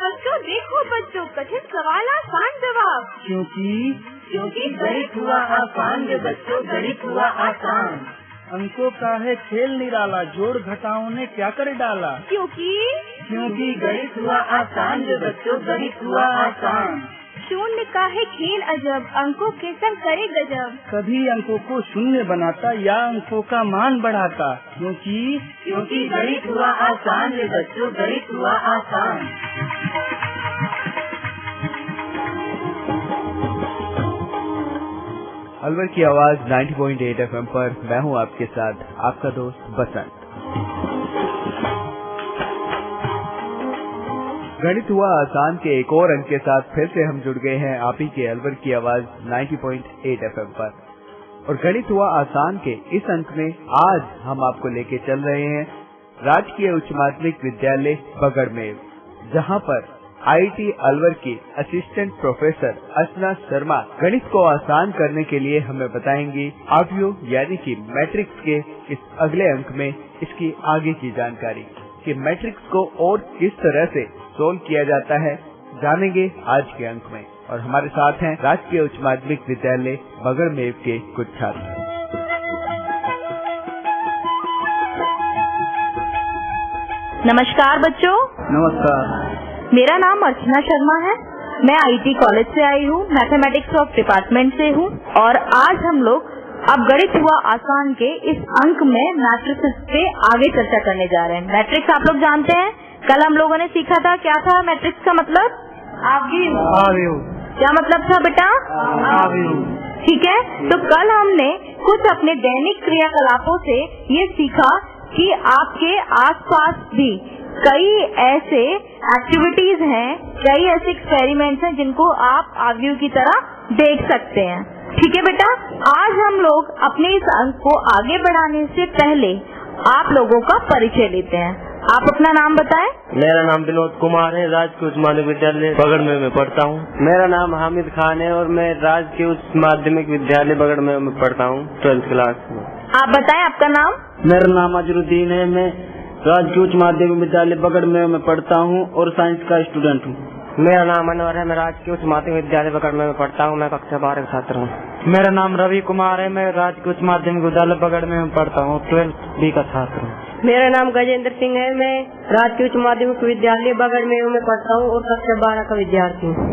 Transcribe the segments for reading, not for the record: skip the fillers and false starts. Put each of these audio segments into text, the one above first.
देखो बच्चों, कठिन सवाल आसान जवाब। क्योंकि गणित हुआ आसान रे बच्चों, गणित हुआ आसान। अंकों का है खेल निराला, जोड़ घटाओं ने क्या कर डाला। क्योंकि गणित हुआ आसान रे बच्चों, गणित हुआ आसान। शून्य का है खेल अजब, अंकों के संग करे गजब। कभी अंकों को शून्य बनाता या अंकों का मान बढ़ाता। क्योंकि गणित हुआ आसान रे बच्चों, गणित हुआ आसान। अलवर की आवाज 90.8 FM पर मैं हूं आपके साथ, आपका दोस्त बसंत। गणित हुआ आसान के एक और अंक के साथ फिर से हम जुड़ गए हैं आप ही के अलवर की आवाज 90.8 FM पर। और गणित हुआ आसान के इस अंक में आज हम आपको लेके चल रहे हैं राजकीय उच्च माध्यमिक विद्यालय बगड़मेव, जहां पर IIT अलवर की असिस्टेंट प्रोफेसर अर्चना शर्मा गणित को आसान करने के लिए हमें बताएंगी आव्यूह यानी कि मैट्रिक्स के इस अगले अंक में इसकी आगे की जानकारी कि मैट्रिक्स को और किस तरह से सोल्व किया जाता है, जानेंगे आज के अंक में। और हमारे साथ हैं राजकीय उच्च माध्यमिक विद्यालय बगड़मेव के कुछ छात्र। नमस्कार बच्चों। नमस्कार। मेरा नाम अर्चना शर्मा है। मैं IIT कॉलेज से आई हूँ, मैथमेटिक्स ऑफ डिपार्टमेंट से हूँ। और आज हम लोग अब गणित हुआ आसान के इस अंक में मैट्रिक्स पे आगे चर्चा करने जा रहे हैं। मैट्रिक्स आप लोग जानते हैं, कल हम लोगों ने सीखा था क्या था मैट्रिक्स का मतलब। आव्यूह। क्या मतलब था बेटा। आव्यूह। ठीक है, तो कल हमने कुछ अपने दैनिक क्रियाकलापों से ये सीखा कि आपके आसपास भी कई ऐसे एक्टिविटीज हैं, कई ऐसे एक्सपेरिमेंट्स हैं जिनको आप आव्यूह की तरह देख सकते हैं। ठीक है बेटा, आज हम लोग अपने इस अंक को आगे बढ़ाने से पहले आप लोगों का परिचय लेते हैं। आप अपना नाम बताएं। मेरा नाम विनोद कुमार है, राजकीय उच्च माध्यमिक विद्यालय बगड़मेव में पढ़ता हूँ। मेरा नाम हामिद खान है और मैं राजकीय उच्च माध्यमिक विद्यालय बगड़मेव में पढ़ता हूँ 12th क्लास में। आप बताएं आपका नाम। मेरा नाम अजरुद्दीन है, मैं राजकीय उच्च माध्यमिक विद्यालय बगड़मेव में पढ़ता हूँ और साइंस का स्टूडेंट हूँ। मेरा नाम अनवर है, मैं राजकीय उच्च माध्यमिक विद्यालय बगड़मेव में पढ़ता हूँ, मैं कक्षा 12 का छात्र हूँ। मेरा नाम रवि कुमार है, मैं राजकीय उच्च माध्यमिक विद्यालय बगड़मेव में पढ़ता हूँ, 12th B का छात्र हूँ। मेरा नाम गजेंद्र सिंह है, मैं राजकीय उच्च माध्यमिक विद्यालय बगड़मेव में पढ़ता हूँ और कक्षा 12 का विद्यार्थी हूँ।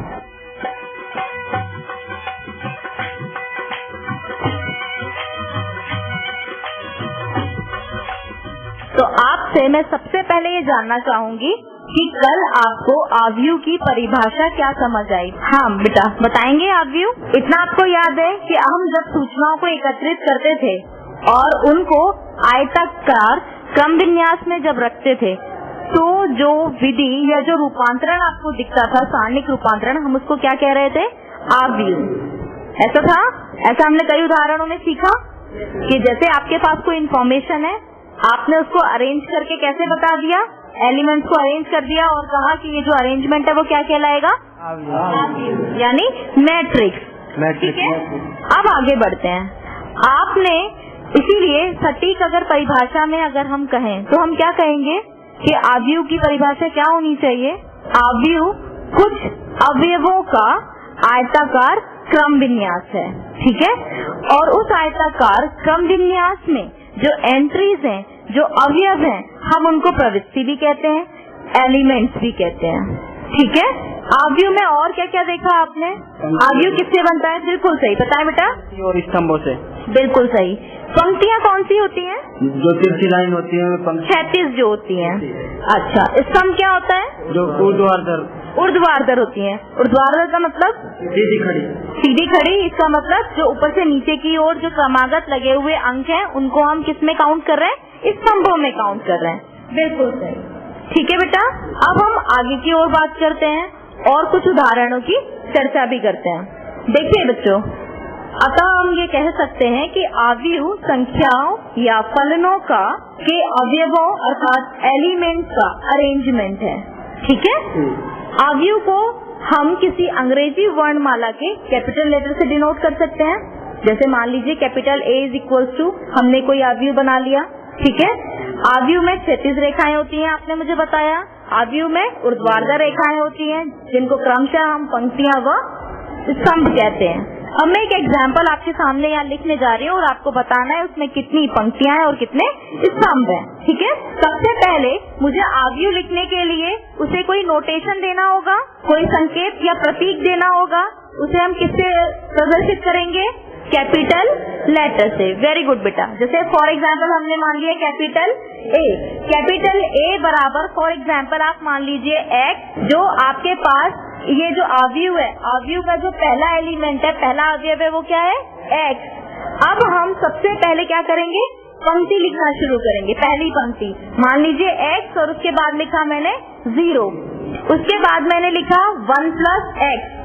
तो आपसे मैं सबसे पहले ये जानना चाहूंगी कि कल आपको आव्यूह की परिभाषा क्या समझ आई। हाँ बेटा बताएंगे आव्यूह। इतना आपको याद है कि हम जब सूचनाओं को एकत्रित करते थे और उनको आयताकार क्रम विन्यास में जब रखते थे तो जो विधि या जो रूपांतरण आपको दिखता था, सारणिक रूपांतरण, हम उसको क्या कह रहे थे, आव्यूह। ऐसा था। ऐसा हमने कई उदाहरणों में सीखा कि जैसे आपके पास कोई इन्फॉर्मेशन है, आपने उसको अरेंज करके कैसे बता दिया, एलिमेंट्स को अरेंज कर दिया और कहा कि ये जो अरेंजमेंट है वो क्या कहलाएगा, यानी मैट्रिक्स। ठीक है, अब आगे बढ़ते हैं। आपने इसीलिए सटीक अगर परिभाषा में अगर हम कहें तो हम क्या कहेंगे कि आव्यूह की परिभाषा क्या होनी चाहिए। आव्यूह कुछ अवयवों का आयताकार क्रम विन्यास है। ठीक है, और उस आयताकार क्रम विन्यास में जो एंट्रीज हैं, जो अवयव हैं, हम उनको प्रविष्टि भी कहते हैं, एलिमेंट्स भी कहते हैं। ठीक है, आव्यूह में और क्या क्या देखा आपने। आव्यूह किससे बनता है, बिल्कुल सही बताएं बेटा। और स्तंभों से। बिल्कुल सही। पंक्तियाँ कौन सी होती हैं, जो तिरछी लाइन होती है, 36 जो होती हैं। अच्छा, स्तंभ क्या होता है, जो ऊर्ध्वाधर होती हैं। ऊर्ध्वाधर का मतलब सीधी खड़ी। सीधी खड़ी, इसका मतलब जो ऊपर से नीचे की ओर जो क्रमागत लगे हुए अंक हैं उनको हम किस में काउंट कर रहे हैं, स्तंभों में काउंट कर रहे हैं। बिल्कुल सही। ठीक है बेटा, अब हम आगे की ओर बात करते हैं और कुछ उदाहरणों की चर्चा भी करते हैं। देखिए बच्चों, अतः हम ये कह सकते हैं कि आव्यूह संख्याओं या फलनों का के अवयवों अर्थात एलिमेंट्स का अरेंजमेंट है। ठीक है, आव्यूह को हम किसी अंग्रेजी वर्णमाला के कैपिटल लेटर से डिनोट कर सकते हैं। जैसे मान लीजिए capital A is equal to, हमने कोई आव्यूह बना लिया, ठीक है। आव्यूह में क्षैतिज रेखाएं होती हैं, आपने मुझे बताया। आव्यूह में ऊर्ध्वाधर रेखाएं होती हैं, जिनको क्रमशः हम पंक्तियां व स्तंभ कहते हैं। अब मैं एक एग्जाम्पल आपके सामने यहाँ लिखने जा रही हूँ और आपको बताना है उसमें कितनी पंक्तियां हैं और कितने स्तंभ हैं, ठीक है। सबसे पहले मुझे आव्यूह लिखने के लिए उसे कोई नोटेशन देना होगा, कोई संकेत या प्रतीक देना होगा। उसे हम किससे प्रदर्शित करेंगे? कैपिटल लेटर से। वेरी गुड बेटा। जैसे फॉर एग्जाम्पल हमने मान लिया कैपिटल ए। कैपिटल ए बराबर फॉर एग्जाम्पल आप मान लीजिए एक्स, जो आपके पास ये जो आव्यूह है, आव्यूह का जो पहला एलिमेंट है, पहला अवयव है, वो क्या है? एक्स। अब हम सबसे पहले क्या करेंगे? पंक्ति लिखना शुरू करेंगे। पहली पंक्ति मान लीजिए एक्स और उसके बाद लिखा मैंने 0, उसके बाद मैंने लिखा 1 + x।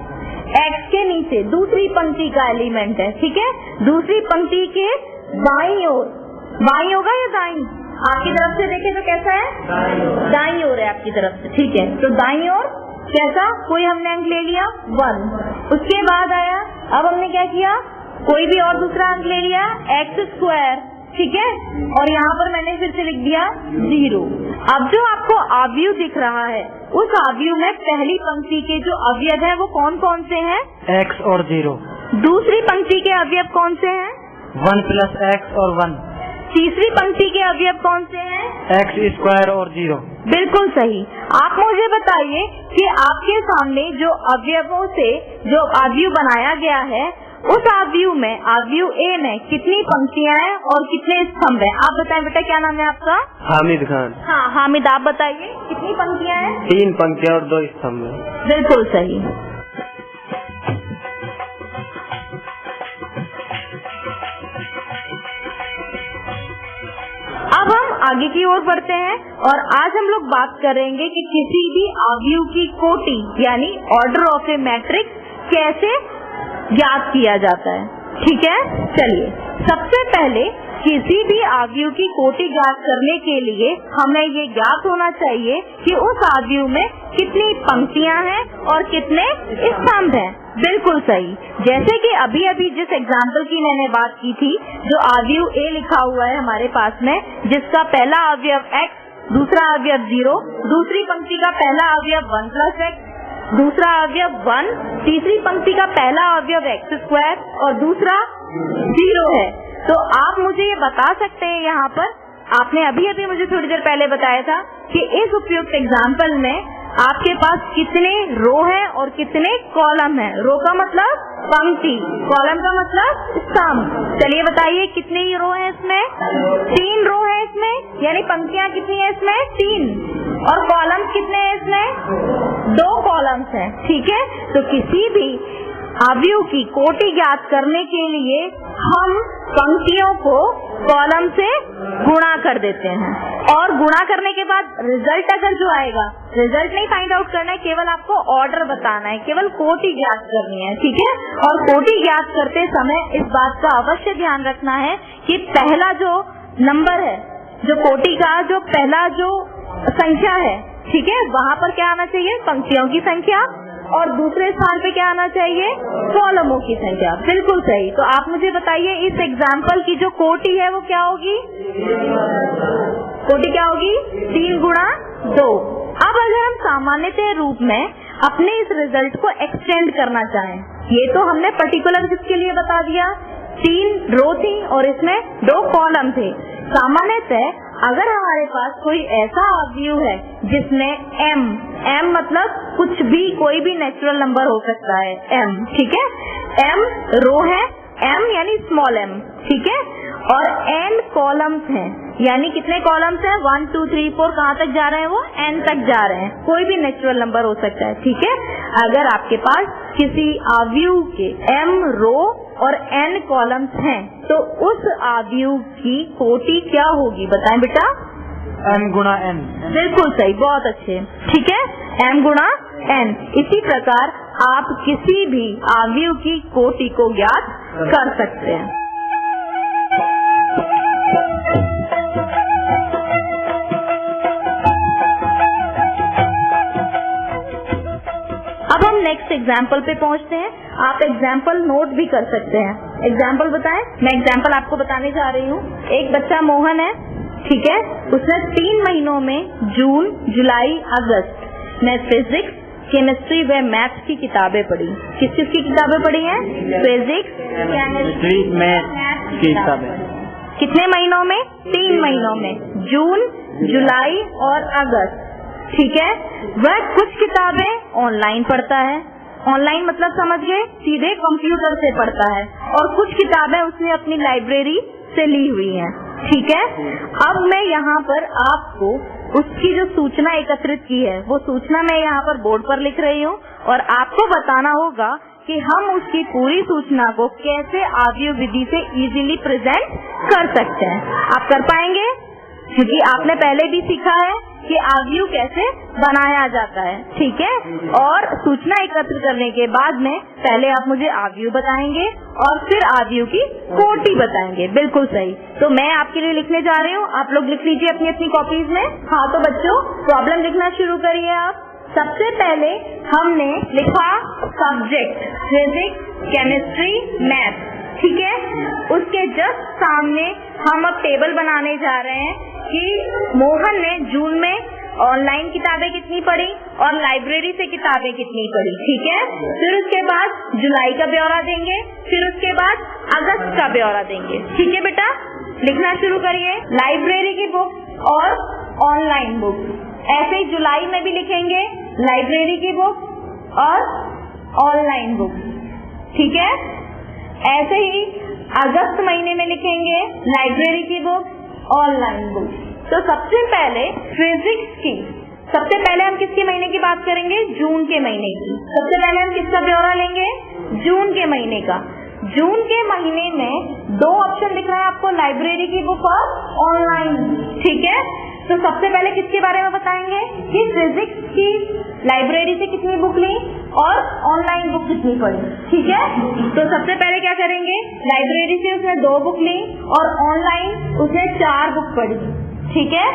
एक्स के नीचे दूसरी पंक्ति का एलिमेंट है, ठीक है। दूसरी पंक्ति के बाईं ओर, बाईं होगा या दाईं? आपकी तरफ से देखें तो कैसा है? दाईं ओर है आपकी तरफ से, ठीक है। तो दाईं ओर कैसा? कोई हमने अंक ले लिया 1, उसके बाद आया, अब हमने क्या किया? कोई भी और दूसरा अंक ले लिया x², ठीक है। और यहाँ पर मैंने फिर से लिख दिया 0। अब जो आपको आव्यूह दिख रहा है, उस आव्यूह में पहली पंक्ति के जो अवयव है वो कौन कौन से हैं? x और 0। दूसरी पंक्ति के अवयव कौन से हैं? 1 + x और 1। तीसरी पंक्ति के अवयव कौन से हैं? x² और 0। बिल्कुल सही। आप मुझे बताइए कि आपके सामने जो अवयवों से जो आव्यूह बनाया गया है, उस आव्यूह में, आव्यूह ए में कितनी पंक्तियां हैं और कितने स्तंभ हैं? आप बताएं बेटा, क्या नाम है आपका? हामिद खान। हाँ हामिद, आप बताइए कितनी पंक्तियां हैं? 3 पंक्तियां और 2 स्तंभ हैं। बिल्कुल सही। अब हम आगे की ओर बढ़ते हैं और आज हम लोग बात करेंगे कि किसी भी आव्यूह की कोटि यानी ऑर्डर ऑफ ए मैट्रिक्स कैसे ज्ञात किया जाता है, ठीक है। चलिए, सबसे पहले किसी भी आव्यूह की कोटि ज्ञात करने के लिए हमें ये ज्ञात होना चाहिए कि उस आव्यूह में कितनी पंक्तियां हैं और कितने स्तंभ हैं। बिल्कुल सही। जैसे कि अभी अभी जिस एग्जाम्पल की मैंने बात की थी, जो आव्यूह ए लिखा हुआ है हमारे पास में, जिसका पहला अवयव x, दूसरा अवयव 0, दूसरी पंक्ति का पहला अवयव 1 + x, दूसरा अवयव 1, तीसरी पंक्ति का पहला अवयव x² और दूसरा 0 है। तो आप मुझे ये बता सकते हैं, यहाँ पर आपने अभी अभी मुझे थोड़ी देर पहले बताया था कि इस उपयुक्त एग्जाम्पल में आपके पास कितने रो है और कितने कॉलम है। रो का मतलब पंक्ति, कॉलम का मतलब स्तंभ। चलिए बताइए कितनी रो है इसमें? 3 रो है इसमें, यानी पंक्तियां कितनी है इसमें? 3। और कॉलम कितने हैं इसमें? 2 कॉलम्स हैं, ठीक है। तो किसी भी आव्यूह की कोटि ज्ञात करने के लिए हम पंक्तियों को कॉलम से गुणा कर देते हैं और गुणा करने के बाद रिजल्ट अगर जो आएगा, रिजल्ट नहीं फाइंड आउट करना है, केवल आपको ऑर्डर बताना है, केवल कोटि ज्ञात करनी है, ठीक है। और कोटि ज्ञात करते समय इस बात का अवश्य ध्यान रखना है कि पहला जो नंबर है, जो कोटि का जो पहला जो संख्या है, ठीक है, वहाँ पर क्या आना चाहिए? पंक्तियों की संख्या। और दूसरे स्थान पे क्या आना चाहिए? कॉलमों की संख्या। बिल्कुल सही। तो आप मुझे बताइए इस एग्जाम्पल की जो कोटि है वो क्या होगी? कोटि क्या होगी? 3 × 2। अब अगर हम सामान्यतः रूप में अपने इस रिजल्ट को एक्सटेंड करना चाहें, ये तो हमने पर्टिकुलर किसके लिए बता दिया, 3 रो थी और इसमें 2 कॉलम थे। सामान्यतः अगर हमारे पास कोई ऐसा आव्यूह है जिसमें m मतलब कुछ भी, कोई भी नेचुरल नंबर हो सकता है, m, ठीक है, m रो है, m यानी स्मॉल m, ठीक है, और n कॉलम्स हैं, यानी कितने कॉलम्स हैं? 1 2 3 4, कहाँ तक जा रहे हैं वो? n तक जा रहे हैं। कोई भी नेचुरल नंबर हो सकता है, ठीक है। अगर आपके पास किसी आव्यूह के m रो और n कॉलम्स हैं, तो उस आव्यूह की कोटि क्या होगी? बताएं बेटा। m × n। बिल्कुल सही, बहुत अच्छे, ठीक है, m × n। इसी प्रकार आप किसी भी आव्यूह की कोटि को ज्ञात कर सकते हैं। अब हम नेक्स्ट एग्जाम्पल पे पहुंचते हैं। आप एग्जाम्पल नोट भी कर सकते हैं। एग्जाम्पल बताएं। मैं एग्जाम्पल आपको बताने जा रही हूँ। एक बच्चा मोहन है, ठीक है। उसने 3 महीनों में जून, जुलाई, अगस्त में फिजिक्स, केमिस्ट्री व मैथ्स की किताबें पढ़ी। किस किस की किताबें पढ़ी हैं? फिजिक्स, केमिस्ट्री, मैथ्स की किताबें। कितने महीनों में? 3 महीनों में, जून, जुलाई और अगस्त। ठीक है। वह कुछ किताबें ऑनलाइन पढ़ता है। ऑनलाइन मतलब समझ गए, सीधे कंप्यूटर से पढ़ता है। और कुछ किताबें उसने अपनी लाइब्रेरी से ली हुई हैं। ठीक है। अब मैं यहाँ पर आपको उसकी जो सूचना एकत्रित की है वो सूचना मैं यहाँ पर बोर्ड पर लिख रही हूँ और आपको बताना होगा कि हम उसकी पूरी सूचना को कैसे ऑडियो विधि से इजीली प्रेजेंट कर सकते हैं। आप कर पाएंगे? क्योंकि आपने पहले भी सीखा है कि ऑडियो कैसे बनाया जाता है। ठीक है। और सूचना एकत्र करने के बाद में पहले आप मुझे ऑडियो बताएंगे और फिर ऑडियो की कोटि बताएंगे। बिल्कुल सही। तो मैं आपके लिए लिखने जा रही हूँ, आप लोग लिख लीजिए अपनी अपनी कॉपीज में। हाँ तो बच्चों प्रॉब्लम लिखना शुरू करिए आप। सबसे पहले हमने लिखा सब्जेक्ट फिजिक्स, केमिस्ट्री, मैथ। ठीक है। उसके जस्ट सामने हम अब टेबल बनाने जा रहे हैं कि मोहन ने जून में ऑनलाइन किताबें कितनी पढ़ी और लाइब्रेरी से किताबें कितनी पढ़ी। ठीक है। फिर उसके बाद जुलाई का ब्यौरा देंगे, फिर उसके बाद अगस्त का ब्यौरा देंगे। ठीक है बेटा, लिखना शुरू करिए। लाइब्रेरी की बुक और ऑनलाइन बुक। ऐसे ही जुलाई में भी लिखेंगे लाइब्रेरी की बुक और ऑनलाइन बुक। ठीक है। ऐसे ही अगस्त महीने में लिखेंगे लाइब्रेरी की बुक, ऑनलाइन बुक। तो सबसे पहले फिजिक्स की, सबसे पहले हम किसके महीने की बात करेंगे? जून के महीने की। सबसे पहले हम किसका ब्यौरा लेंगे? जून के महीने का। जून के महीने में 2 ऑप्शन दिख रहा है आपको, लाइब्रेरी की बुक और ऑनलाइन। ठीक है। तो सबसे पहले किसके बारे में बताएंगे कि फिजिक्स की लाइब्रेरी से कितनी बुक ली और ऑनलाइन बुक कितनी पढ़ी। ठीक है। तो सबसे पहले क्या करेंगे, लाइब्रेरी से उसने 2 बुक ली और ऑनलाइन उसने 4 बुक पढ़ी। ठीक है।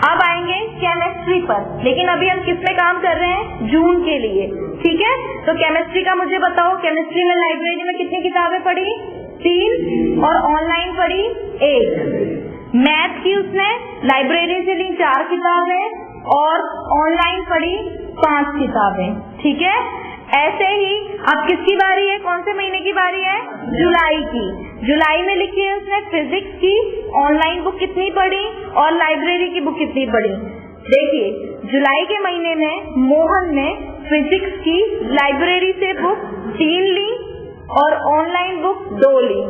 अब आएंगे केमिस्ट्री पर, लेकिन अभी हम किस पे काम कर रहे हैं? जून के लिए। ठीक है। तो केमिस्ट्री का मुझे बताओ, केमिस्ट्री में लाइब्रेरी में कितनी किताबें पढ़ी? 3 और ऑनलाइन पढ़ी 1। मैथ की उसने लाइब्रेरी से ली 4 किताबें और ऑनलाइन पढ़ी 5 किताबें। ठीक है। ऐसे ही अब किसकी बारी है? कौन से महीने की बारी है? जुलाई की। जुलाई में लिखी है उसने फिजिक्स की ऑनलाइन बुक कितनी पढ़ी और लाइब्रेरी की बुक कितनी पढ़ी। देखिए जुलाई के महीने में मोहन ने फिजिक्स की लाइब्रेरी से बुक 3 ली और ऑनलाइन बुक 2 ली।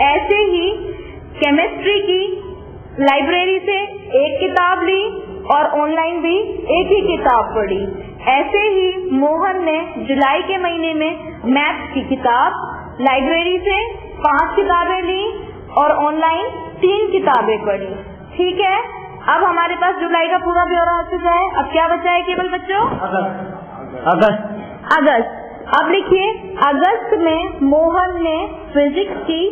ऐसे ही केमिस्ट्री की लाइब्रेरी से 1 किताब ली और ऑनलाइन भी 1 ही किताब पढ़ी। ऐसे ही मोहन ने जुलाई के महीने में मैथ्स की किताब लाइब्रेरी से 5 किताबें ली और ऑनलाइन 3 किताबें पढ़ी। ठीक है। अब हमारे पास जुलाई का पूरा ब्यौरा आ चुका है। अब क्या बचा है केवल बच्चों? अगस्त। अब लिखिए अगस्त में मोहन ने फिजिक्स की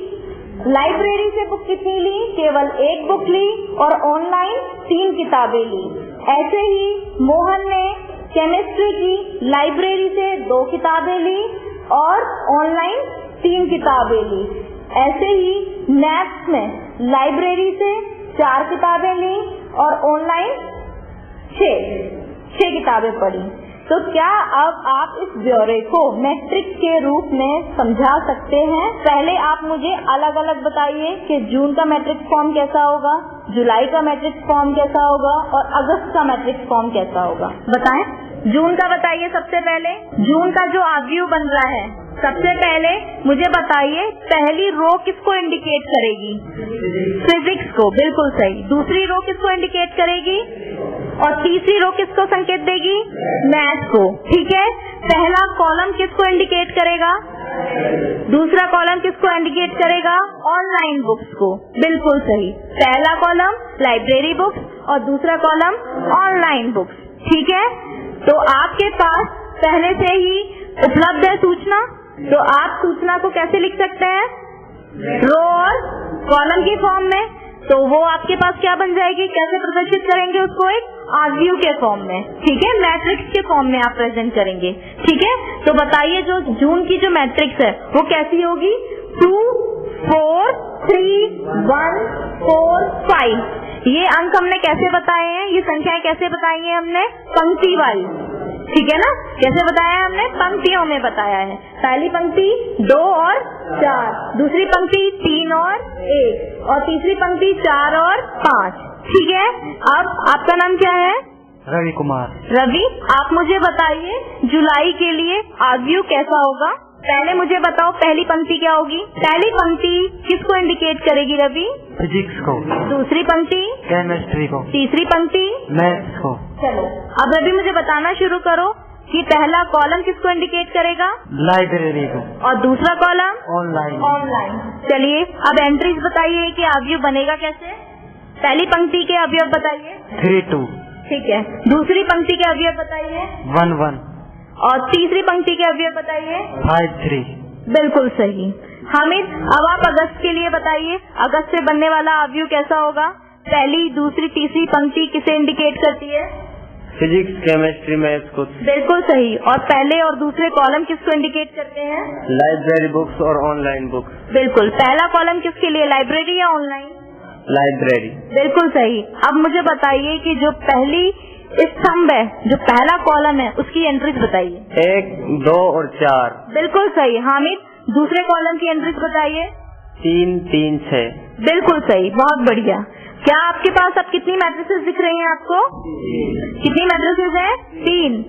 लाइब्रेरी से बुक कितनी ली? केवल 1 बुक ली और ऑनलाइन 3 किताबें ली। ऐसे ही मोहन ने केमिस्ट्री की लाइब्रेरी से 2 किताबें ली और ऑनलाइन 3 किताबें ली। ऐसे ही मैथ्स में लाइब्रेरी से 4 किताबें ली और ऑनलाइन 6 किताबें पढ़ी। तो क्या अब आप इस ब्यौरे को मैट्रिक्स के रूप में समझा सकते हैं? पहले आप मुझे अलग अलग बताइए कि जून का मैट्रिक्स फॉर्म कैसा होगा, जुलाई का मैट्रिक्स फॉर्म कैसा होगा और अगस्त का मैट्रिक्स फॉर्म कैसा होगा। बताएं। जून का बताइए। सबसे पहले जून का जो ऑब्जेक्ट बन रहा है, सबसे पहले मुझे बताइए पहली रो किसको इंडिकेट करेगी? फिजिक्स को। बिल्कुल सही। दूसरी रो किसको इंडिकेट करेगी और तीसरी रो किसको संकेत देगी? मैथ को। ठीक है। पहला कॉलम किसको इंडिकेट करेगा? दूसरा कॉलम किसको इंडिकेट करेगा? ऑनलाइन बुक्स को। बिल्कुल सही। पहला कॉलम लाइब्रेरी बुक्स और दूसरा कॉलम ऑनलाइन बुक्स। ठीक है। तो आपके पास पहले से ही उपलब्ध है सूचना, तो आप सूचना को कैसे लिख सकते हैं? रो और कॉलम की फॉर्म में। तो वो आपके पास क्या बन जाएगी? कैसे प्रदर्शित करेंगे उसको? एक आर्ग्यू के फॉर्म में। ठीक है। मैट्रिक्स के फॉर्म में आप प्रेजेंट करेंगे। ठीक है। तो बताइए जो जून की जो मैट्रिक्स है वो कैसी होगी? 2, 4, 3, 1, 4, 5। ये अंक हमने कैसे बताए हैं, ये संख्याएं कैसे बताई हैं हमने, पंक्ति वाली, ठीक है ना। कैसे बताया है हमने, पंक्तियों में बताया है। पहली पंक्ति 2 और 4, दूसरी पंक्ति 3 और 1, और तीसरी पंक्ति 4 और 5, ठीक है। अब आपका नाम क्या है? रवि कुमार। रवि, आप मुझे बताइए जुलाई के लिए आव्यू कैसा होगा। पहले मुझे बताओ पहली पंक्ति क्या होगी। पहली पंक्ति किसको इंडिकेट करेगी रवि? फिजिक्स को। दूसरी पंक्ति? केमिस्ट्री को। तीसरी पंक्ति? मैथ्स को। चलो अब रवि मुझे बताना शुरू करो कि पहला कॉलम किसको इंडिकेट करेगा? लाइब्रेरी को। और दूसरा कॉलम? ऑनलाइन। ऑनलाइन। चलिए अब एंट्रीज बताइए कि अवयव बनेगा कैसे। पहली पंक्ति के अवयव बताइए। 3 2। ठीक है। दूसरी पंक्ति के अवयव बताइए। 1 1। और तीसरी पंक्ति के अवयव बताइए। 5 3। बिल्कुल सही। हामिद, अब आप अगस्त के लिए बताइए, अगस्त से बनने वाला अवयव कैसा होगा। पहली, दूसरी, तीसरी पंक्ति किसे इंडिकेट करती है? फिजिक्स, केमिस्ट्री, मैथ्स को। बिल्कुल सही। और पहले और दूसरे कॉलम किसको इंडिकेट करते हैं? लाइब्रेरी बुक्स और ऑनलाइन बुक्स। बिल्कुल। पहला कॉलम किसके लिए, लाइब्रेरी या ऑनलाइन? लाइब्रेरी। बिल्कुल सही। अब मुझे बताइए कि जो पहली स्तंभ है, जो पहला कॉलम है, उसकी एंट्रीज बताइए। 1 2 और 4। बिल्कुल सही। हामिद, दूसरे कॉलम की एंट्रीज बताइए। 3 3 6। बिल्कुल सही, बहुत बढ़िया। क्या आपके पास अब कितनी मैट्रिसेस दिख रही हैं आपको? कितनी मैट्रिसेस हैं? 3।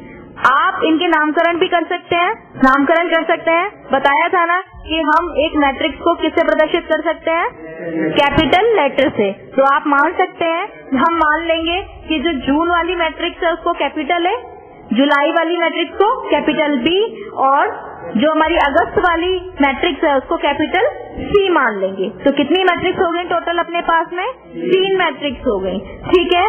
आप इनके नामकरण भी कर सकते हैं, नामकरण कर सकते हैं। बताया था ना कि हम एक मैट्रिक्स को किससे प्रदर्शित कर सकते हैं? कैपिटल लेटर से। तो आप मान सकते हैं, हम मान लेंगे कि जो जून वाली मैट्रिक्स है उसको कैपिटल है, जुलाई वाली मैट्रिक्स को कैपिटल बी, और जो हमारी अगस्त वाली मैट्रिक्स है उसको कैपिटल सी मान लेंगे। तो कितनी मैट्रिक्स हो गई टोटल अपने पास में? 3 मैट्रिक्स हो गई। ठीक है।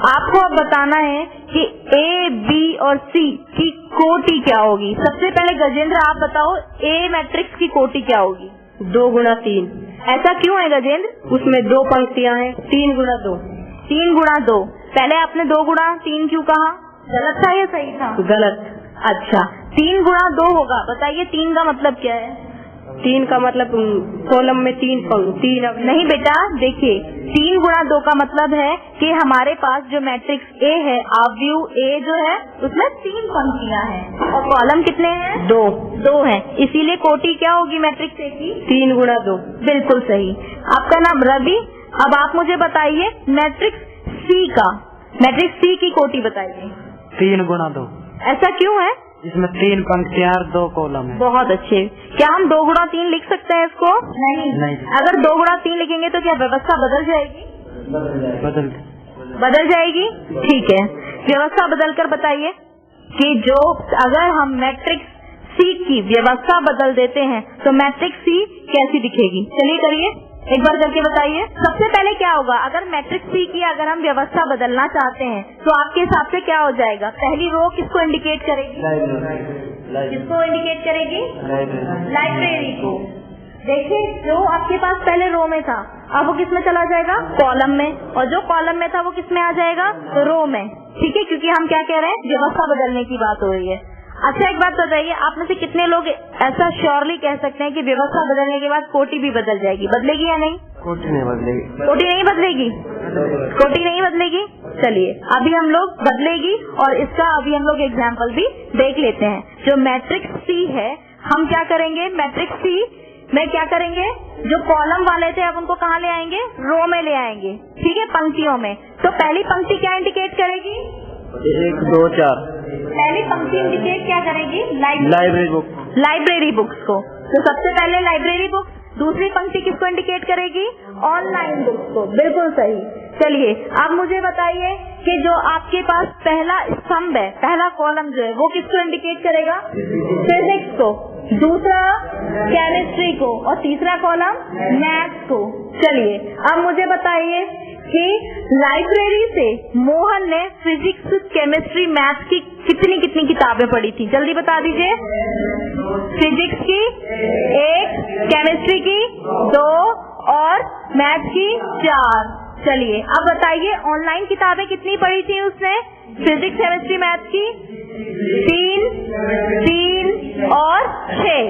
आपको अब बताना है कि ए, बी और सी की कोटि क्या होगी। सबसे पहले गजेंद्र आप बताओ, ए मैट्रिक्स की कोटि क्या होगी? 2 गुणा 3। ऐसा क्यों है गजेंद्र? उसमें 2 पंक्तियां हैं। 3 गुणा 2। 3 गुणा 2। पहले आपने 2 गुणा 3 क्यों कहा? गलत था या सही था? गलत। अच्छा, 3 गुणा 2 होगा। बताइए 3 का मतलब क्या है? 3 का मतलब कॉलम में 3 पंक्ति। नहीं बेटा, देखिए 3 गुणा 2 का मतलब है कि हमारे पास जो मैट्रिक्स ए है, अवयव ए जो है उसमें 3 पंक्तियां हैं और कॉलम कितने हैं? 2 हैं। इसीलिए कोटि क्या होगी मैट्रिक्स ए की? 3 गुणा 2। बिल्कुल सही। आपका नाम रवि। अब आप मुझे बताइए मैट्रिक्स सी का, मैट्रिक्स सी की कोटि बताइए। 3 गुणा 2। ऐसा क्यों है? इसमें 3 पंक्तियां और 2 कॉलम है। बहुत अच्छे। क्या हम 2 गुणा 3 लिख सकते हैं इसको? नहीं। अगर 2 गुणा 3 लिखेंगे तो क्या व्यवस्था बदल जाएगी? बदल जाएगी। ठीक है, व्यवस्था बदलकर बताइए कि जो अगर हम मैट्रिक्स सी की व्यवस्था बदल देते हैं तो मैट्रिक्स सी कैसी दिखेगी। चलिए करिए, एक बार करके बताइए। सबसे पहले क्या होगा, अगर मैट्रिक्स सी की अगर हम व्यवस्था बदलना चाहते हैं तो आपके हिसाब से क्या हो जाएगा? पहली रो किसको इंडिकेट करेगी? किसको इंडिकेट करेगी? लाइब्रेरी को। देखिए, जो आपके पास पहले रो में था अब वो किस में चला जाएगा? कॉलम में। और जो कॉलम में था वो किस में आ जाएगा? रो में। ठीक है, क्योंकि हम क्या कह रहे हैं, व्यवस्था बदलने की बात हो रही है। अच्छा, एक बात बताइए, आप में से कितने लोग ऐसा श्योरली कह सकते हैं कि व्यवस्था बदलने के बाद कोटि भी बदल जाएगी? बदलेगी या नहीं? कोटि नहीं बदलेगी। कोटि नहीं बदलेगी? कोटि नहीं बदलेगी। चलिए, अभी हम लोग बदलेगी और इसका अभी हम लोग एग्जाम्पल भी देख लेते हैं। जो मैट्रिक्स सी है, हम क्या करेंगे, मैट्रिक्स सी में क्या करेंगे, जो कॉलम वाले थे अब उनको कहाँ ले आएंगे? रो में ले आएंगे। ठीक है, पंक्तियों में। तो पहली पंक्ति क्या इंडिकेट करेगी? 1 2 4। पहली पंक्ति इंडिकेट क्या करेगी? Library book. लाइब्रेरी बुक्स को। तो सबसे पहले लाइब्रेरी बुक्स। दूसरी पंक्ति किसको इंडिकेट करेगी? ऑनलाइन बुक्स को। बिल्कुल सही। चलिए, अब मुझे बताइए कि जो आपके पास पहला स्तंभ है, पहला कॉलम जो है वो किसको इंडिकेट करेगा? फिजिक्स को। दूसरा केमिस्ट्री को और तीसरा कॉलम मैथ्स को। चलिए, अब मुझे बताइए कि लाइब्रेरी से मोहन ने फिजिक्स, केमिस्ट्री, मैथ्स की कितनी कितनी किताबें पढ़ी थी? जल्दी बता दीजिए। फिजिक्स की 1, केमिस्ट्री की 2 और मैथ्स की 4। चलिए अब बताइए ऑनलाइन किताबें कितनी पढ़ी थी उसने? फिजिक्स, केमिस्ट्री, मैथ की 3 और 6।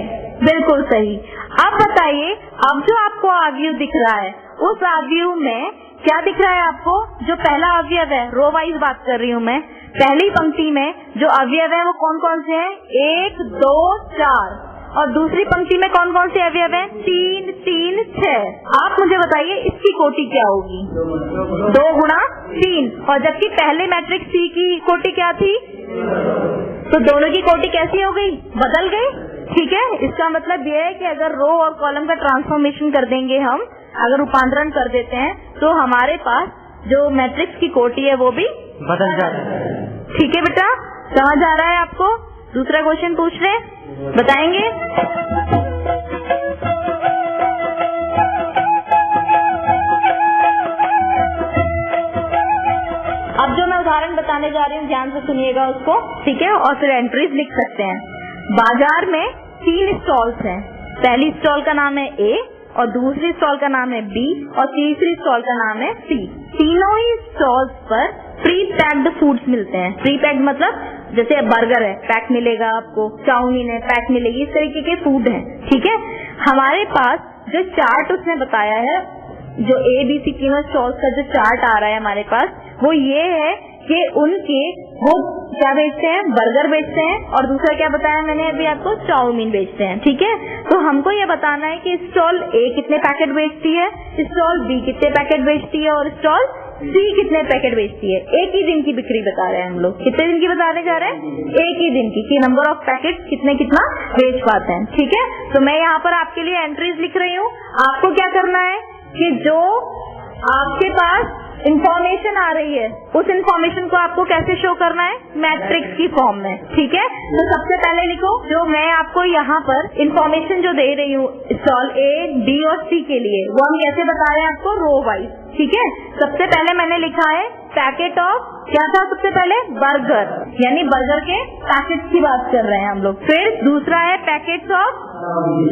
बिल्कुल सही। अब बताइए, अब जो आपको अवयव दिख रहा है उस अवयव में क्या दिख रहा है आपको? जो पहला अवयव है, रो वाइज बात कर रही हूँ मैं, पहली पंक्ति में जो अवयव है वो कौन कौन से हैं? 1, 2, 4। और दूसरी पंक्ति में कौन कौन से अवयव हैं? 3, 3, 6। आप मुझे बताइए इसकी कोटि क्या होगी? 2 गुणा 3। और जबकि पहले मैट्रिक्स सी की कोटि क्या थी? तो दोनों की कोटि कैसी हो गई? बदल गई। ठीक है, इसका मतलब ये है कि अगर रो और कॉलम का ट्रांसफॉर्मेशन कर देंगे हम, अगर रूपांतरण कर देते हैं तो हमारे पास जो मैट्रिक्स की कोटि है वो भी बदल जाता है। ठीक है बेटा, समझ आ रहा है आपको? दूसरा क्वेश्चन पूछ रहे, बताएंगे? अब जो मैं उदाहरण बताने जा रही हूँ ध्यान से सुनिएगा उसको, ठीक है? और फिर एंट्रीज लिख सकते हैं। बाजार में 3 स्टॉल्स हैं। पहली स्टॉल का नाम है ए, और दूसरी स्टॉल का नाम है बी, और तीसरी स्टॉल का नाम है सी। तीनों ही स्टॉल्स पर प्री पैक्ड फूड्स मिलते हैं। प्री पैक्ड मतलब जैसे बर्गर है पैक मिलेगा आपको, चाउमीन है पैक मिलेगी, इस तरीके के फूड हैं। ठीक है, हमारे पास जो चार्ट उसने बताया है, जो ए बी सी तीनों स्टॉल्स का जो चार्ट आ रहा है हमारे पास, वो ये है कि उनके वो क्या बेचते हैं? बर्गर बेचते हैं, और दूसरा क्या बताया मैंने अभी आपको? चाउमीन बेचते हैं। ठीक है, तो हमको ये बताना है कि स्टॉल ए कितने पैकेट बेचती है, स्टॉल बी कितने पैकेट बेचती है, और स्टॉल सी कितने पैकेट बेचती है। एक ही दिन की बिक्री बता रहे हैं हम लोग। कितने दिन की बताने जा रहे हैं? एक ही दिन की, कि नंबर ऑफ पैकेट कितने कितना बेच पाते हैं। ठीक है, तो मैं यहाँ पर आपके लिए एंट्रीज लिख रही हूँ। आपको क्या करना है कि जो आपके पास इंफॉर्मेशन आ रही है उस इंफॉर्मेशन को आपको कैसे शो करना है? मैट्रिक्स की फॉर्म में। ठीक है, तो सबसे पहले लिखो, जो मैं आपको यहाँ पर इंफॉर्मेशन जो दे रही हूँ स्टॉल ए, बी और सी के लिए, वो हम कैसे बता रहे हैं आपको? Row wise. ठीक है, सबसे पहले मैंने लिखा है पैकेट ऑफ, क्या था सबसे पहले? बर्गर, यानी बर्गर के पैकेट की बात कर रहे हैं हम लोग। फिर दूसरा है पैकेट्स ऑफ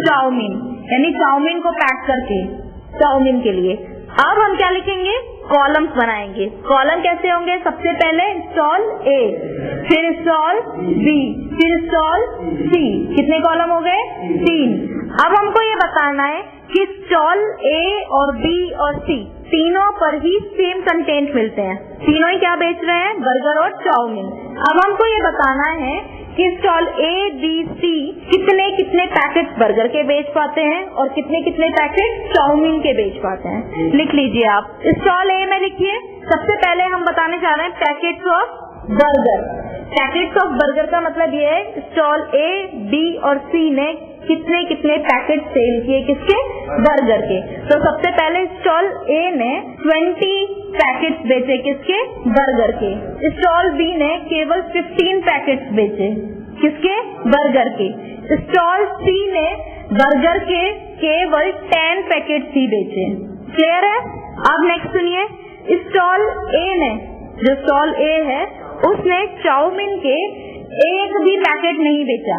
चाउमीन, यानी चाउमीन को पैक करके, चाउमीन के लिए। अब हम क्या लिखेंगे? कॉलम्स बनाएंगे। कॉलम कैसे होंगे? सबसे पहले स्टॉल ए, फिर स्टॉल बी, फिर स्टॉल सी। कितने कॉलम हो गए? 3। अब हमको ये बताना है कि स्टॉल ए और बी और सी तीनों पर ही सेम कंटेंट मिलते हैं। तीनों ही क्या बेच रहे हैं? बर्गर और चाउमीन। अब हमको ये बताना है कि स्टॉल ए, बी, सी कितने कितने पैकेट बर्गर के बेच पाते हैं और कितने कितने पैकेट चाउमीन के बेच पाते हैं। लिख लीजिए आप। स्टॉल ए में लिखिए, सबसे पहले हम बताने जा रहे हैं packets of burger. Packets of burger का मतलब ये है स्टॉल ए, बी और सी ने कितने कितने पैकेट सेल किए, किसके? बर्गर के। तो सबसे पहले स्टॉल ए ने 20 पैकेट्स बेचे, किसके? बर्गर के। स्टॉल बी ने केवल 15 पैकेट्स बेचे, किसके? बर्गर के। स्टॉल सी ने बर्गर के केवल 10 पैकेट्स ही बेचे। क्लियर है? अब नेक्स्ट सुनिए, स्टॉल ए ने, जो स्टॉल ए है उसने चाउमीन के एक भी पैकेट नहीं बेचा।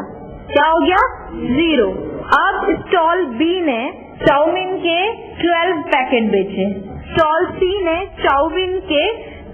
क्या हो गया? 0। अब स्टॉल बी ने चाउमीन के 12 पैकेट बेचे। स्टॉल सी ने चाउमीन के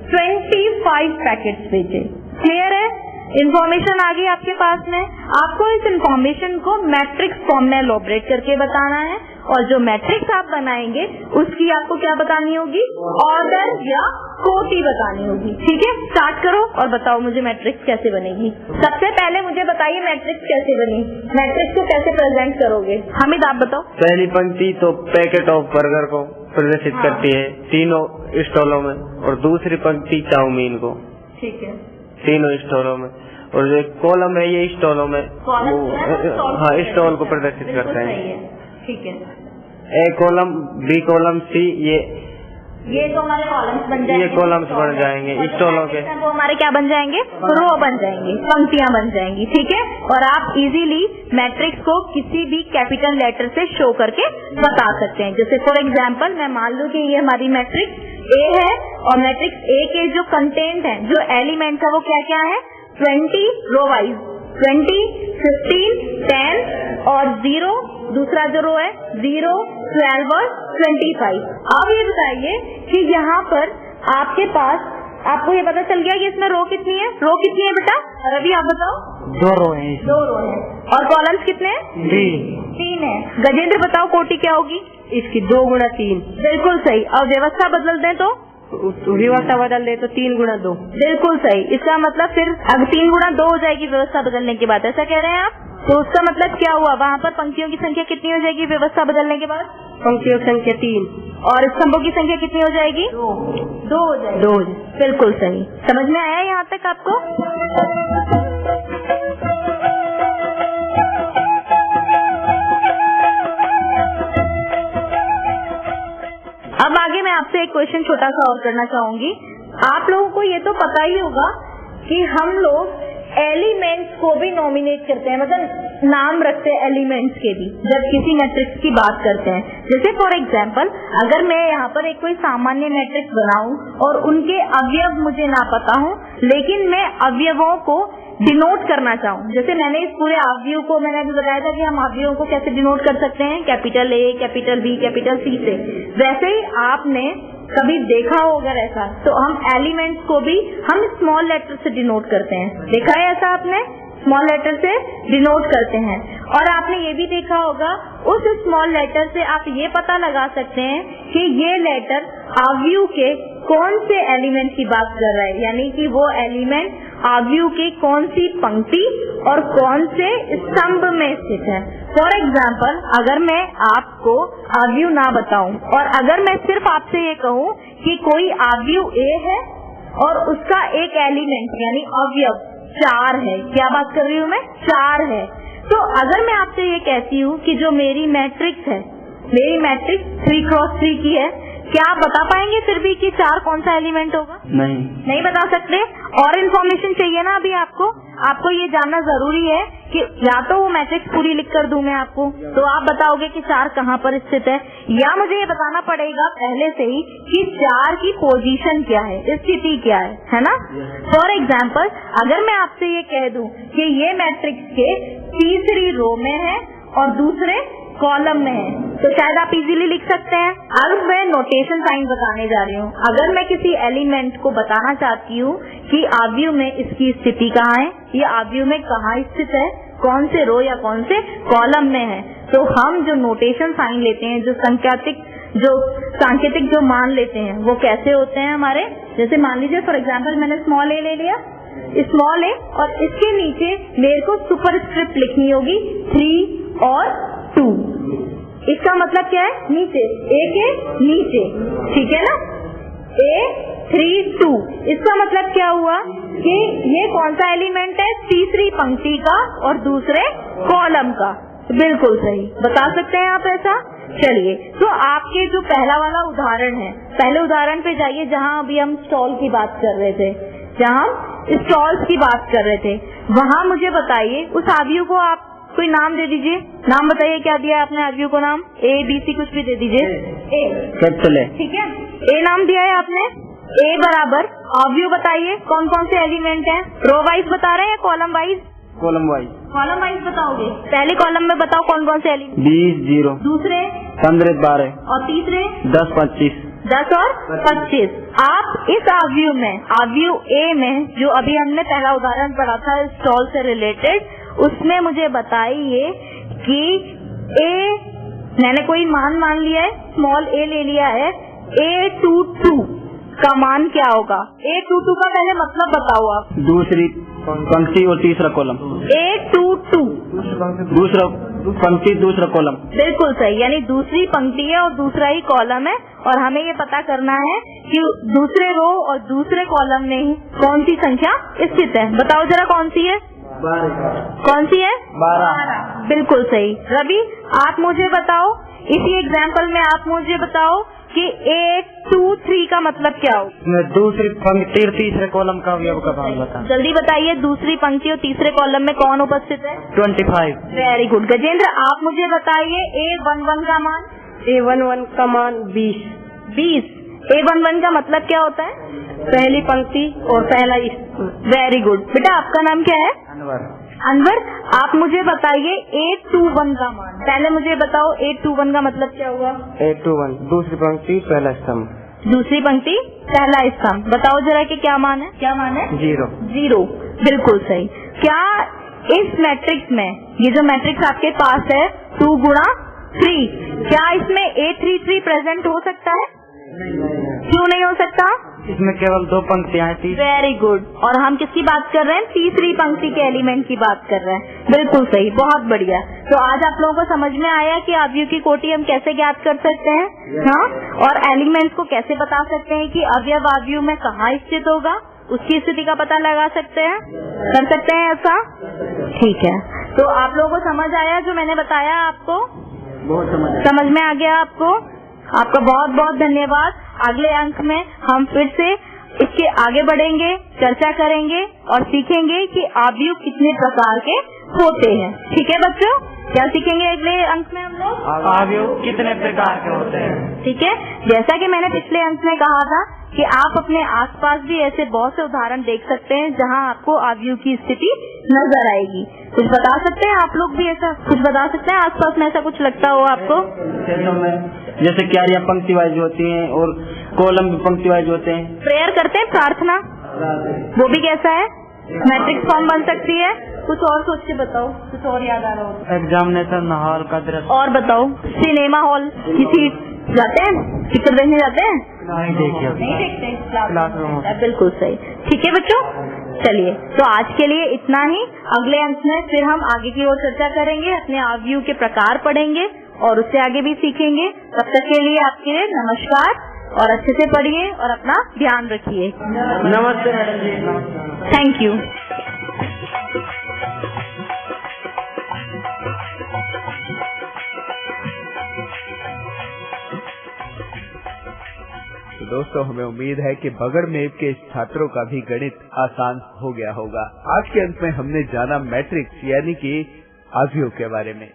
25 पैकेट्स बेचे। क्लियर है? इन्फॉर्मेशन आ गई आपके पास में। आपको इस इन्फॉर्मेशन को मैट्रिक्स फॉर्म में एलोबरेट करके बताना है, और जो मैट्रिक्स आप बनाएंगे उसकी आपको क्या बतानी होगी? ऑर्डर या कोटि बतानी होगी। ठीक है, स्टार्ट करो और बताओ मुझे मैट्रिक्स कैसे बनेगी। सबसे पहले मुझे बताइए मैट्रिक्स कैसे बनी, मैट्रिक्स को कैसे प्रेजेंट करोगे? हामिद आप बताओ। पहली पंक्ति तो पैकेट ऑफ बर्गर को प्रदर्शित करती है तीनों स्टॉलों में, और दूसरी पंक्ति चाउमीन को। ठीक है, तीनों स्टॉलों में, और जो कॉलम है ये स्टॉलों में, हाँ स्टॉल को प्रदर्शित करते हैं। ठीक है, ए कॉलम, बी कॉलम, सी, ये तो हमारे कॉलम्स बन जाएंगे। ये कॉलम्स बन जाएंगे स्टॉलों के। वो हमारे क्या बन जाएंगे? रो बन जाएंगे, पंक्तियां बन जाएंगी। ठीक है, और आप इजीली मैट्रिक्स को किसी भी कैपिटल लेटर से शो करके बता सकते हैं। जैसे फॉर एग्जांपल मैं मान लूं कि ये हमारी मैट्रिक्स ए है, और मैट्रिक्स ए के जो कंटेंट है, जो एलिमेंट्स है, वो क्या क्या है? 20 रो वाइज 20, 15, 10 और 0, दूसरा जो रो है 0, 12 और 25। अब ये बताइए कि यहाँ पर आपके पास, आपको ये पता चल गया कि इसमें रो कितनी है? रो कितनी है बेटा? रवि आप बताओ। 2 रो है। 2 रो है। और कॉलम्स कितने हैं? 3 है। गजेंद्र बताओ कोटि क्या होगी? इसकी 2 गुणा 3। बिल्कुल सही। और व्यवस्था बदल दें तो? व्यवस्था बदल दे तो 3 गुणा 2। बिल्कुल सही। इसका मतलब फिर अब 3 गुणा 2 हो जाएगी व्यवस्था बदलने के बाद, ऐसा कह रहे हैं आप? तो उसका मतलब क्या हुआ? वहाँ पर पंक्तियों की संख्या कितनी हो जाएगी व्यवस्था बदलने के बाद? पंक्तियों की संख्या 3। और स्तंभों की संख्या कितनी हो जाएगी? 2 हो जाएगी। 2। बिल्कुल सही। समझ में आया यहाँ तक आपको? अब आगे मैं आपसे एक क्वेश्चन छोटा सा और करना चाहूंगी। आप लोगों को ये तो पता ही होगा कि हम लोग एलिमेंट्स को भी नॉमिनेट करते हैं, मतलब नाम रखते हैं एलिमेंट्स के भी जब किसी मैट्रिक्स की बात करते हैं। जैसे फॉर एग्जांपल अगर मैं यहाँ पर एक कोई सामान्य मैट्रिक्स बनाऊं और उनके अवयव मुझे ना पता हो, लेकिन मैं अवयवों को डिनोट करना चाहूँ, जैसे मैंने इस पूरे अवयव को मैंने अभी बताया था कि हम अवयवों को कैसे डिनोट कर सकते हैं, capital A, capital B, capital C से। वैसे ही आपने कभी देखा हो अगर ऐसा, तो हम एलिमेंट्स को भी हम स्मॉल लेटर से डिनोट करते हैं। देखा है ऐसा आपने? स्मॉल लेटर से डिनोट करते हैं। और आपने ये भी देखा होगा उस स्मॉल लेटर से आप ये पता लगा सकते हैं कि ये लेटर अवयव के कौन से एलिमेंट की बात कर रहा है, यानी कि वो एलिमेंट अवयव की कौन सी पंक्ति और कौन से स्तंभ में स्थित है। फॉर एग्जाम्पल अगर मैं आपको अवयव ना बताऊं और अगर मैं सिर्फ आपसे ये कहूं कि कोई अवयव A है और उसका एक एलिमेंट यानी अवयव 4 है, क्या बात कर रही हूँ मैं? 4 है। तो अगर मैं आपसे ये कहती हूँ कि जो मेरी मैट्रिक्स है, मेरी मैट्रिक्स 3x3 की है, क्या आप बता पाएंगे फिर भी कि 4 कौन सा एलिमेंट होगा? नहीं बता सकते। और इन्फॉर्मेशन चाहिए ना अभी आपको ये जानना जरूरी है कि या तो वो मैट्रिक्स पूरी लिख कर दूं मैं आपको, तो आप बताओगे कि 4 कहाँ पर स्थित है, या मुझे ये बताना पड़ेगा पहले से ही कि 4 की पोजीशन क्या है, स्थिति क्या है ना? फॉर एग्जाम्पल अगर मैं आपसे ये कह दूं कि ये मैट्रिक्स के तीसरी रो में है और दूसरे कॉलम में है, तो शायद आप इजीली लिख सकते हैं। अब मैं नोटेशन साइन बताने जा रही हूँ। अगर मैं किसी एलिमेंट को बताना चाहती हूँ कि अवयव में इसकी स्थिति कहाँ है, ये अवयव में कहाँ स्थित है, कौन से रो या कौन से कॉलम में है, तो हम जो नोटेशन साइन लेते हैं, जो सांकेतिक जो मान लेते हैं, वो कैसे होते हैं हमारे? जैसे मान लीजिए फॉर एग्जाम्पल मैंने स्मॉल ए ले लिया, स्मॉल ए, और इसके नीचे मेरे को सुपरस्क्रिप्ट लिखनी होगी 3 और 2। इसका मतलब क्या है? नीचे, ए के नीचे, ठीक है ना? A 3 2। इसका मतलब क्या हुआ कि ये कौन सा एलिमेंट है? तीसरी पंक्ति का और दूसरे कॉलम का। बिल्कुल सही। बता सकते हैं आप ऐसा? चलिए, तो आपके जो पहला वाला उदाहरण है, पहले उदाहरण पे जाइए जहाँ अभी हम स्टॉल की बात कर रहे थे, जहाँ हम स्टॉल्स की बात कर रहे थे, वहाँ मुझे बताइए उस अवयव को आप कोई नाम दे दीजिए। नाम बताइए, क्या दिया आपने अवयव को नाम? A B C कुछ भी दे दीजिए। A, कैपिटल A, ठीक है, A नाम दिया है आपने। A बराबर अवयव बताइए कौन कौन से एलिमेंट हैं? रो वाइज बता रहे हैं या column wise? Column wise. Column wise बताओगे। पहले कॉलम में बताओ कौन कौन से एलिमेंट? 20 0, दूसरे 15 12 और तीसरे 10 25। 10 और 25। आप इस अवयव में, अवयव A में जो अभी हमने पहला उदाहरण पढ़ा था स्टॉल से रिलेटेड, उसमें मुझे बताइए कि A मैंने कोई मान लिया है, स्मॉल a ले लिया है, A22 का मान क्या होगा? A22 का पहले मतलब बताओ आप। दूसरी पंक्ति और तीसरा कॉलम। A22 दूसरा पंक्ति दूसरा कॉलम। बिल्कुल सही, यानी दूसरी पंक्ति है और दूसरा ही कॉलम है, और हमें ये पता करना है कि दूसरे रो और दूसरे कॉलम में ही कौन सी संख्या स्थित है। बताओ जरा कौन सी है? 12। कौन सी है? 12। बिल्कुल सही। रवि आप मुझे बताओ, इसी एग्जाम्पल में आप मुझे बताओ कि A23 का मतलब क्या हो? दूसरी पंक्ति और तीसरे कॉलम का अवयव का मान बता। जल्दी बताइए, दूसरी पंक्ति और तीसरे कॉलम में कौन उपस्थित है? 25। Very good. गजेंद्र आप मुझे बताइए A11 का मान? A11 का मान 20। 20। A11 का मतलब क्या होता है? पहली पंक्ति और पहला। Very good. बेटा आपका नाम क्या है? अनवर। अनवर, आप मुझे बताइए 821 का मान। पहले मुझे बताओ 821 का मतलब क्या हुआ? 821 दूसरी पंक्ति पहला स्तंभ। दूसरी पंक्ति पहला स्तंभ। बताओ जरा कि क्या मान है? क्या मान है? 0। 0, बिल्कुल सही। क्या इस मैट्रिक्स में, ये जो मैट्रिक्स आपके पास है 2 गुणा 3, क्या इसमें 833 प्रेजेंट हो सकता है? क्यों नहीं हो सकता? इसमें केवल 2 पंक्तियां थी। Very good. और हम किसकी बात कर रहे हैं? तीसरी पंक्ति के एलिमेंट की बात कर रहे हैं। बिल्कुल सही, बहुत बढ़िया। तो आज आप लोगों को समझ में आया कि अवयव की कोटि हम कैसे ज्ञात कर सकते हैं, हाँ, और एलिमेंट्स को कैसे बता सकते हैं कि अवयव अवयव में कहाँ स्थित होगा, उसकी स्थिति का पता लगा सकते हैं, कर सकते हैं ऐसा? ठीक है, तो आप लोगों को समझ आया जो मैंने बताया आपको? बहुत समझ में आ गया आपको? आपका बहुत बहुत धन्यवाद। अगले अंक में हम फिर से इसके आगे बढ़ेंगे, चर्चा करेंगे और सीखेंगे कि अवयव कितने प्रकार के होते हैं। ठीक है बच्चों, क्या सीखेंगे अगले अंक में हम लोग? अवयव कितने प्रकार के होते हैं। ठीक है, जैसा कि मैंने पिछले अंक में कहा था कि आप अपने आसपास भी ऐसे बहुत से उदाहरण देख सकते हैं जहां आपको अवयव की स्थिति नजर आएगी। कुछ बता सकते हैं आप लोग भी, ऐसा कुछ बता सकते हैं आसपास में ऐसा कुछ लगता हो आपको? जैसे क्यारियां पंक्ति वाइज होती हैं और कॉलम भी पंक्ति वाइज होते हैं। प्रेयर करते हैं, प्रार्थना, वो भी कैसा है? मैट्रिक्स फॉर्म बन सकती है। कुछ और सोच के बताओ, कुछ और याद आ रहा हो? एग्जामिनेशन हॉल का दृश्य। और बताओ, सिनेमा हॉल किसी जाते हैं, पिक्चर देखने जाते हैं? नहीं देखिए, नहीं देखते, क्लासरूम। बिल्कुल सही। ठीक है बच्चों, चलिए तो आज के लिए इतना ही। अगले अंक में फिर हम आगे की ओर चर्चा करेंगे, अपने अवयव के प्रकार पढ़ेंगे और उससे आगे भी सीखेंगे। तब तक के लिए आपके लिए नमस्कार और अच्छे से पढ़िए और अपना ध्यान रखिए। नमस्ते मैडम जी। नमस्कार। Thank you. तो दोस्तों, हमें उम्मीद है कि बगड़ मेव के छात्रों का भी गणित आसान हो गया होगा। आज के अंत में हमने जाना मैट्रिक्स यानी कि अवयव के बारे में।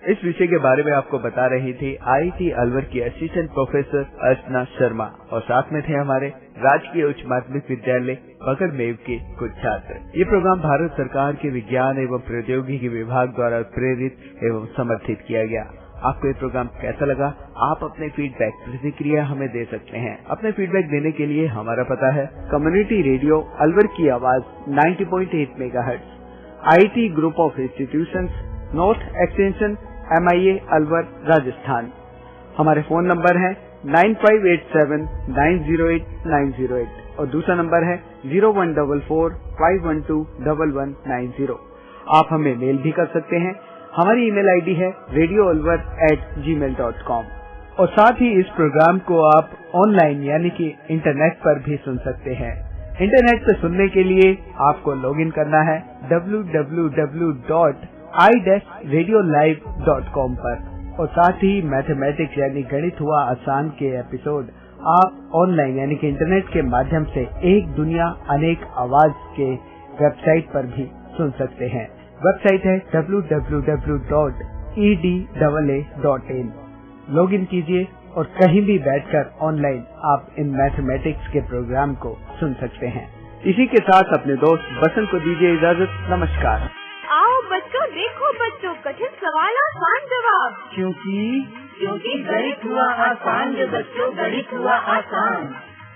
इस विषय के बारे में आपको बता रही थी IIT अलवर की असिस्टेंट प्रोफेसर अर्चना शर्मा और साथ में थे हमारे राजकीय उच्च माध्यमिक विद्यालय बगड़ मेव के कुछ छात्र। ये प्रोग्राम भारत सरकार के विज्ञान एवं प्रौद्योगिकी विभाग द्वारा प्रेरित एवं समर्थित किया गया। आपको ये प्रोग्राम कैसा लगा? आप अपने फीडबैक, प्रतिक्रिया हमें दे सकते हैं। अपने फीडबैक देने के लिए हमारा पता है कम्युनिटी रेडियो अलवर की आवाज 90.8 megahertz, IIT group of institutions, north extension MIA Alwar Rajasthan. हमारे फोन नंबर है 9587908908 और दूसरा नंबर है 0144512190। आप हमें मेल भी कर सकते हैं। हमारी ईमेल आईडी है radioalwar@gmail.com और साथ ही इस प्रोग्राम को आप ऑनलाइन यानी कि इंटरनेट पर भी सुन सकते हैं। इंटरनेट पर सुनने के लिए आपको लॉगिन करना है www.i-radiolive.com पर और साथ ही मैथमेटिक्स यानी गणित हुआ आसान के एपिसोड आप ऑनलाइन यानी कि इंटरनेट के माध्यम से एक दुनिया अनेक आवाज के वेबसाइट पर भी सुन सकते हैं। वेबसाइट है www.edaa.in। लॉगिन कीजिए और कहीं भी बैठकर ऑनलाइन आप इन मैथमेटिक्स के प्रोग्राम को सुन सकते हैं। इसी के साथ अपने दोस्त बसंत को दीजिए इजाजत। नमस्कार। आओ बच्चों, देखो बच्चों, कठिन सवाल आसान जवाब। क्योंकि गणित हुआ आसान जो बच्चों, गणित हुआ आसान।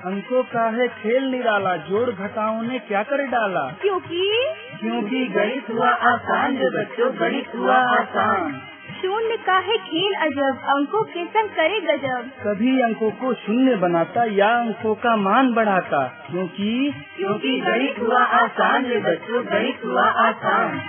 अंकों का है खेल निराला, जोड़ घटाओं ने क्या कर डाला। क्योंकि गणित हुआ आसान जो बच्चों, गणित हुआ आसान। शून्य का है खेल अजब, अंकों के संग करे गजब। कभी अंकों को शून्य बनाता या अंकों का मान बढ़ाता। क्योंकि गणित हुआ आसान जो बच्चों, गणित हुआ आसान।